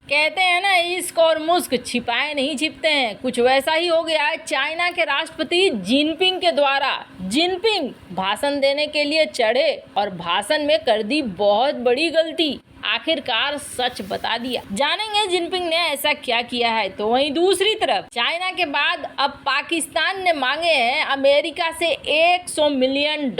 कहते हैं ना, इश्क और मुस्क छिपाए नहीं छिपते हैं। कुछ वैसा ही हो गया चाइना के राष्ट्रपति जिनपिंग के द्वारा। जिनपिंग भाषण देने के लिए चढ़े और भाषण में कर दी बहुत बड़ी गलती। आखिरकार सच बता दिया। जानेंगे जिनपिंग ने ऐसा क्या किया है। तो वहीं दूसरी तरफ चाइना के बाद अब पाकिस्तान ने मांगे हैं अमेरिका से $100 मिलियन।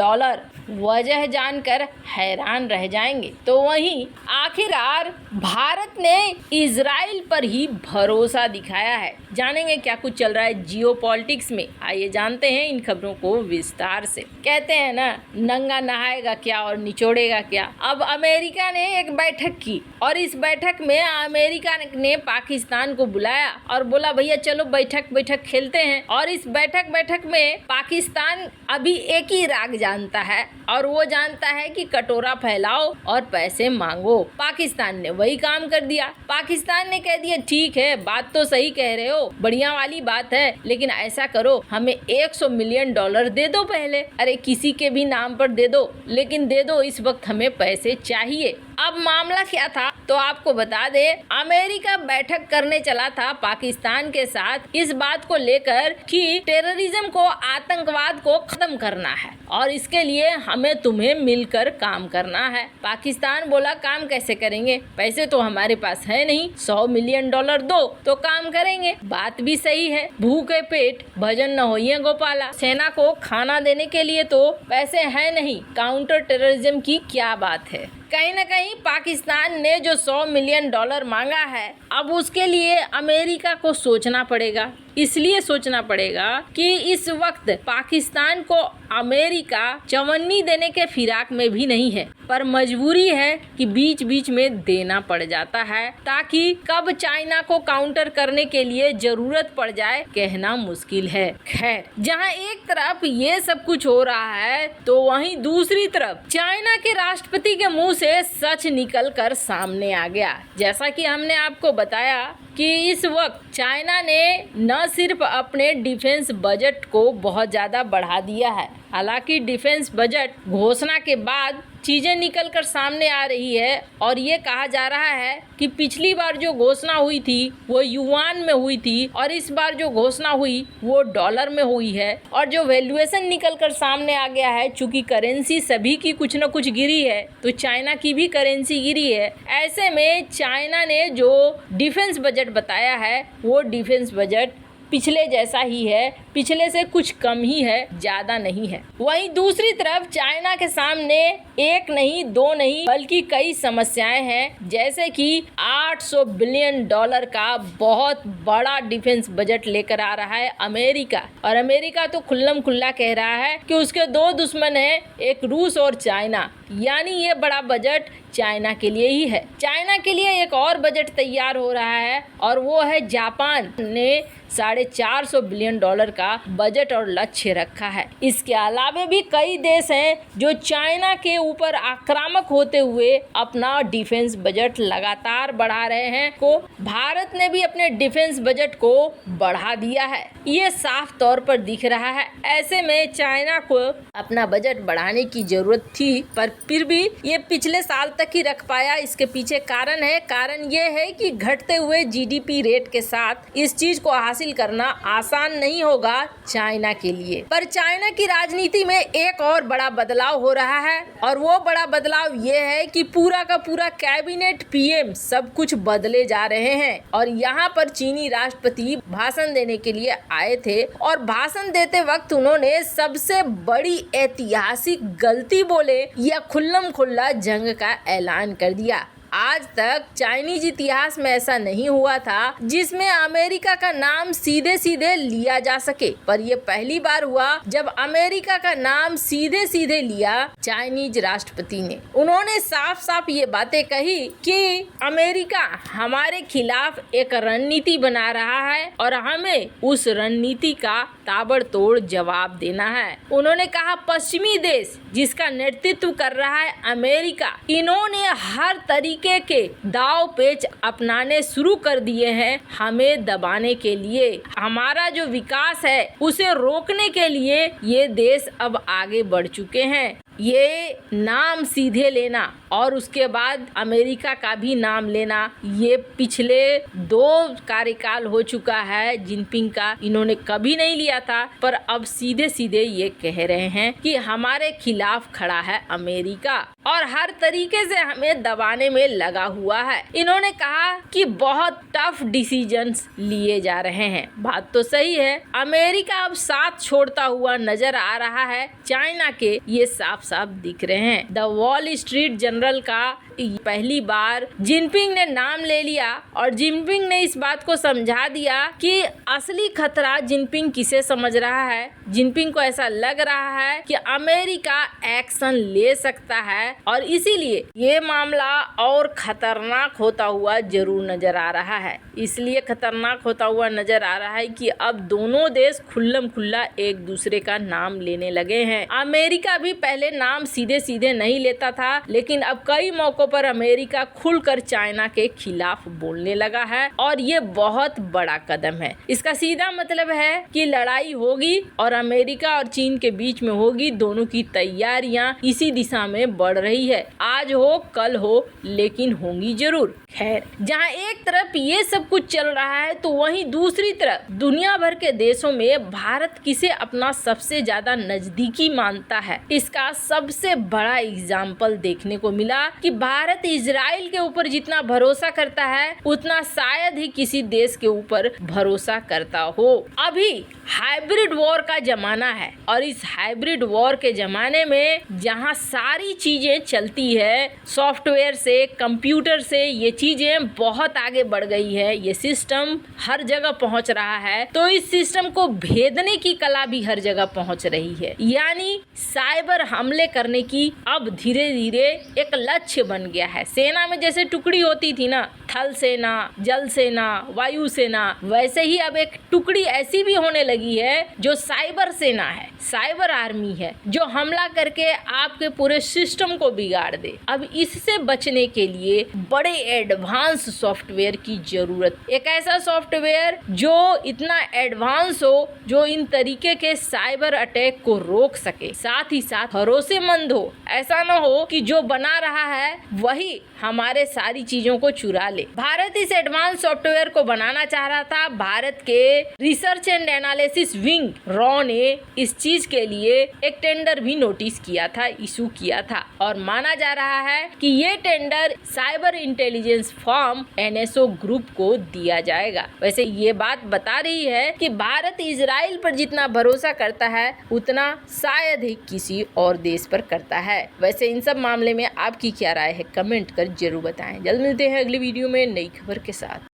वजह जानकर हैरान रह जाएंगे। तो वहीं आखिरकार भारत ने इजराइल पर ही भरोसा दिखाया है। जानेंगे क्या कुछ चल रहा है जियोपॉलिटिक्स में। आइए जानते हैं इन खबरों को विस्तार से। कहते हैं ना, नंगा नहाएगा क्या और निचोड़ेगा क्या। अब अमेरिका ने एक बैठक की और इस बैठक में अमेरिका ने पाकिस्तान को बुलाया और बोला भैया चलो बैठक खेलते हैं। और इस बैठक में पाकिस्तान अभी एक ही राग जानता है और वो जानता है कि कटोरा फैलाओ और पैसे मांगो। पाकिस्तान ने वही काम कर दिया। पाकिस्तान ने कह दिया ठीक है, बात तो सही कह रहे हो, बढ़िया वाली बात है, लेकिन ऐसा करो हमें $100 मिलियन दे दो पहले। अरे किसी के भी नाम पर दे दो, लेकिन दे दो, इस वक्त हमें पैसे चाहिए। अब मामला क्या था तो आपको बता दे, अमेरिका बैठक करने चला था पाकिस्तान के साथ इस बात को लेकर कि टेररिज्म को, आतंकवाद को खत्म करना है और इसके लिए हमें तुम्हें मिलकर काम करना है। पाकिस्तान बोला काम कैसे करेंगे, पैसे तो हमारे पास है नहीं, $100 मिलियन दो तो काम करेंगे। बात भी सही है, भूखे पेट भजन न होइए गोपाला। सेना को खाना देने के लिए तो पैसे है नहीं, काउंटर टेररिज्म की क्या बात है। कहीं न कहीं पाकिस्तान ने जो $100 मिलियन मांगा है, अब उसके लिए अमेरिका को सोचना पड़ेगा। इसलिए सोचना पड़ेगा कि इस वक्त पाकिस्तान को अमेरिका चवन्नी देने के फिराक में भी नहीं है, पर मजबूरी है कि बीच बीच में देना पड़ जाता है, ताकि कब चाइना को काउंटर करने के लिए जरूरत पड़ जाए कहना मुश्किल है। खैर, जहां एक तरफ ये सब कुछ हो रहा है तो वहीं दूसरी तरफ चाइना के राष्ट्रपति के मुंह से सच निकल कर सामने आ गया। जैसा कि हमने आपको बताया कि इस वक्त चाइना ने न सिर्फ अपने डिफेंस बजट को बहुत ज़्यादा बढ़ा दिया है, हालांकि डिफेंस बजट घोषणा के बाद चीज़ें निकल कर सामने आ रही है और ये कहा जा रहा है कि पिछली बार जो घोषणा हुई थी वो युआन में हुई थी और इस बार जो घोषणा हुई वो डॉलर में हुई है। और जो वैल्यूएशन निकल कर सामने आ गया है, चूंकि करेंसी सभी की कुछ न कुछ गिरी है तो चाइना की भी करेंसी गिरी है। ऐसे में चाइना ने जो डिफेंस बजट बताया है वो डिफेंस बजट पिछले जैसा ही है, पिछले से कुछ कम ही है, ज़्यादा नहीं है। वहीं दूसरी तरफ चाइना के सामने एक नहीं, दो नहीं, बल्कि कई समस्याएं हैं, जैसे कि $800 बिलियन का बहुत बड़ा डिफेंस बजट लेकर आ रहा है अमेरिका। और अमेरिका तो खुल्लम खुल्ला कह रहा है कि उसके दो दुश्मन हैं, एक रूस और चाइना, यानी ये बड़ा बजट चाइना के लिए ही है। चाइना के लिए एक और बजट तैयार हो रहा है और वो है जापान ने $450 बिलियन का बजट और लक्ष्य रखा है। इसके अलावा भी कई देश हैं जो चाइना के ऊपर आक्रामक होते हुए अपना डिफेंस बजट लगातार बढ़ा रहे हैं। को भारत ने भी अपने डिफेंस बजट को बढ़ा दिया है, ये साफ तौर पर दिख रहा है। ऐसे में चाइना को अपना बजट बढ़ाने की जरूरत थी, पर फिर भी ये पिछले साल तक ही रख पाया। इसके पीछे कारण ये है कि घटते हुए जीडीपी रेट के साथ इस चीज को हासिल करना आसान नहीं होगा चाइना के लिए। पर चाइना की राजनीति में एक और बड़ा बदलाव हो रहा है और वो बड़ा बदलाव ये है कि पूरा का पूरा कैबिनेट, पीएम सब कुछ बदले जा रहे हैं। और यहाँ पर चीनी राष्ट्रपति भाषण देने के लिए आए थे और भाषण देते वक्त उन्होंने सबसे बड़ी ऐतिहासिक गलती बोले या खुल्लम खुल्ला जंग का ऐलान कर दिया। आज तक चाइनीज इतिहास में ऐसा नहीं हुआ था जिसमें अमेरिका का नाम सीधे सीधे लिया जा सके, पर यह पहली बार हुआ जब अमेरिका का नाम सीधे सीधे लिया चाइनीज राष्ट्रपति ने। उन्होंने साफ साफ ये बातें कही कि अमेरिका हमारे खिलाफ एक रणनीति बना रहा है और हमें उस रणनीति का ताबड़तोड़ जवाब देना है। उन्होंने कहा पश्चिमी देश जिसका नेतृत्व कर रहा है अमेरिका, इन्होंने हर तरीके के दाव पेच अपनाने शुरू कर दिए हैं हमें दबाने के लिए। हमारा जो विकास है उसे रोकने के लिए ये देश अब आगे बढ़ चुके हैं। ये नाम सीधे लेना और उसके बाद अमेरिका का भी नाम लेना, ये पिछले 2 कार्यकाल हो चुका है जिनपिंग का, इन्होंने कभी नहीं लिया था, पर अब सीधे सीधे ये कह रहे हैं कि हमारे खिलाफ खड़ा है अमेरिका और हर तरीके से हमें दबाने में लगा हुआ है। इन्होंने कहा कि बहुत टफ डिसीजंस लिए जा रहे हैं। बात तो सही है, अमेरिका अब साथ छोड़ता हुआ नजर आ रहा है चाइना के, ये साफ साफ दिख रहे हैं। द वॉल स्ट्रीट जर्नल का पहली बार जिनपिंग ने नाम ले लिया और जिनपिंग ने इस बात को समझा दिया कि असली खतरा जिनपिंग किसे समझ रहा है। जिनपिंग को ऐसा लग रहा है कि अमेरिका एक्शन ले सकता है और इसीलिए ये मामला और खतरनाक होता हुआ जरूर नजर आ रहा है। इसलिए खतरनाक होता हुआ नजर आ रहा है कि अब दोनों देश खुल्लम खुल्ला एक दूसरे का नाम लेने लगे हैं। अमेरिका भी पहले नाम सीधे सीधे नहीं लेता था, लेकिन अब कई मौकों पर अमेरिका खुलकर चाइना के खिलाफ बोलने लगा है और ये बहुत बड़ा कदम है। इसका सीधा मतलब है कि लड़ाई होगी और अमेरिका और चीन के बीच में होगी। दोनों की तैयारियां इसी दिशा में बढ़ रही है। आज हो कल हो, लेकिन होंगी जरूर। खैर, जहां एक तरफ ये सब कुछ चल रहा है तो वहीं दूसरी तरफ दुनिया भर के देशों में भारत किसे अपना सबसे ज्यादा नजदीकी मानता है, इसका सबसे बड़ा एग्जाम्पल देखने को मिला कि भारत इजराइल के ऊपर जितना भरोसा करता है उतना शायद ही किसी देश के ऊपर भरोसा करता हो। अभी हाइब्रिड वॉर का जमाना है और इस हाइब्रिड वॉर के जमाने में जहां सारी चीजें चलती है, सॉफ्टवेयर से, कंप्यूटर से, ये चीजें बहुत आगे बढ़ गई है, ये सिस्टम हर जगह पहुंच रहा है, तो इस सिस्टम को भेदने की कला भी हर जगह पहुंच रही है। यानी साइबर हमले करने की अब धीरे धीरे एक लक्ष्य बन गया है। सेना में जैसे टुकड़ी होती थी ना, थल सेना, जल सेना, वायु सेना, वैसे ही अब एक टुकड़ी ऐसी भी होने लगी है जो साइबर सेना है, साइबर आर्मी है, जो हमला करके आपके पूरे सिस्टम को बिगाड़ दे। अब इससे बचने के लिए बड़े एडवांस सॉफ्टवेयर की जरूरत, एक ऐसा सॉफ्टवेयर जो इतना एडवांस हो, जो इन तरीके के साइबर अटैक को रोक सके, साथ ही साथ भरोसेमंद हो। ऐसा ना हो कि जो बना रहा है वही हमारे सारी चीजों को चुरा ले। भारत इस एडवांस सॉफ्टवेयर को बनाना चाह रहा था। भारत के research and analysis wing raw ने इस चीज के लिए एक टेंडर भी नोटिस किया था, इशू किया था और माना जा रहा है कि ये tender cyber intelligence firm NSO group को दिया जाएगा। वैसे ये बात बता रही है कि भारत इजराइल पर जितना भरोसा करता है उतना शायद ही किसी और देश पर करता है। वैसे इन सब मामले में आपकी क्या राय है, कमेंट कर जरूर बताएं। जल्द मिलते हैं अगली वीडियो में नई खबर के साथ।